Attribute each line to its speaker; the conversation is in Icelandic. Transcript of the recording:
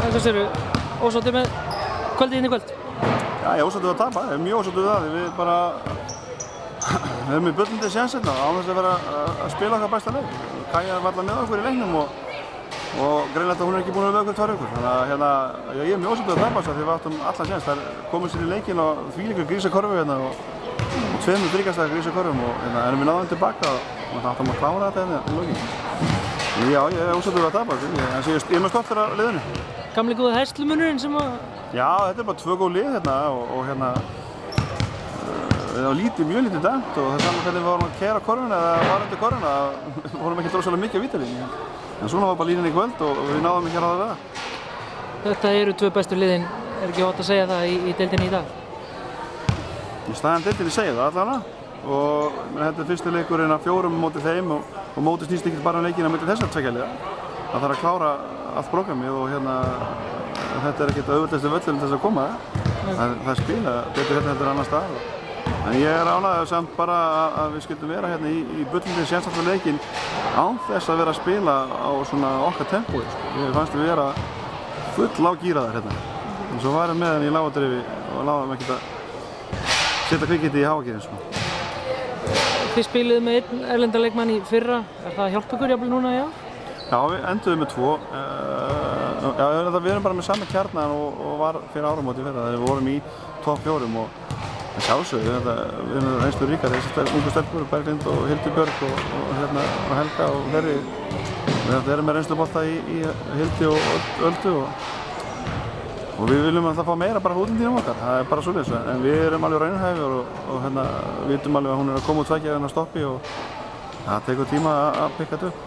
Speaker 1: Hvað segirðu? Ósáttur með kvöldið inn í kvöld?
Speaker 2: Já, ég er ósáttur að tapa. Ég er mjög ósáttur við það. Við bara við erum í bullandi séns hérna án þess að vera að spila okkar besta leik. Kaja var alltaf með okkur í leiknum og greinilegt að hún er ekki búin að vera með okkur 2 vikur. Þannig að hérna, ég er mjög ósáttur að tapa þess að því við áttum allan séns. Þær komum sér í leikinn og þvílíkur grísakorfu hérna og 2 drýgastæðar grísakorfum og hérna erum við náðum tilbaka og það áttum að klára þetta hérna í lokin. Já, ég er ósáttur að tapa, en ég er mjög stoltur af liðinu.
Speaker 1: Gamli góði herslumunurinn sem að...
Speaker 2: Já, þetta er bara 2 góð lið hérna og hérna það var mjög lítið dæmt og það er saman hvernig við vorum að keyra korfuna eða var undir korfuna, við vorum ekki rosalega mikið á vítalínu. En svona var bara línan í kvöld og við náðum ekki að ráða við það.
Speaker 1: Þetta eru 2 bestu liðin, er ekki hótt að segja það í deildinni í dag?
Speaker 2: Í staðan deildinni segja það allavega og þetta er fyrsti leikurinn af 4 móti þeim og móti snýst ekki bara leikinn á milli þessar 2 liða. Það þarf að klára allt prógrammið og hérna þetta er ekkert auðveldasti völlurinn til þess að koma. Það er spila betur hérna heldur annar stað. En ég er ánægður samt bara að við skildum vera hérna í bullandi sénstaklega leikinn án þess að vera að spila á svona okkar tempói. Við fannst við vera full lággíraðar hérna. Og svo varum með henni í lágadrifi og láðum ekkert að setja kvikindi í háakýrin.
Speaker 1: Þið spiluðu með 1 erlendan leikmann í fyrra. Er það að hjálpa ykkur jafnvel núna í ár?
Speaker 2: Já, við enduðum með 2. Við erum bara með sama kjarnan og var fyrir áramót í fyrra. Þegar við vorum í topp 4 og sjálfsögðu, við erum reynslu ríkar, þessi ungu stelpur, Berglind og Hildur Björg og Helga og fleiri. Við erum með reynslubolta í Hildi og Öldu og við viljum alltaf fá meira bara útlendinum okkar, það er bara svoleiðis. En við erum alveg raunhæfir og vitum alveg að hún er að koma úr 2 stoppi og það tekur tíma að pikka þetta upp.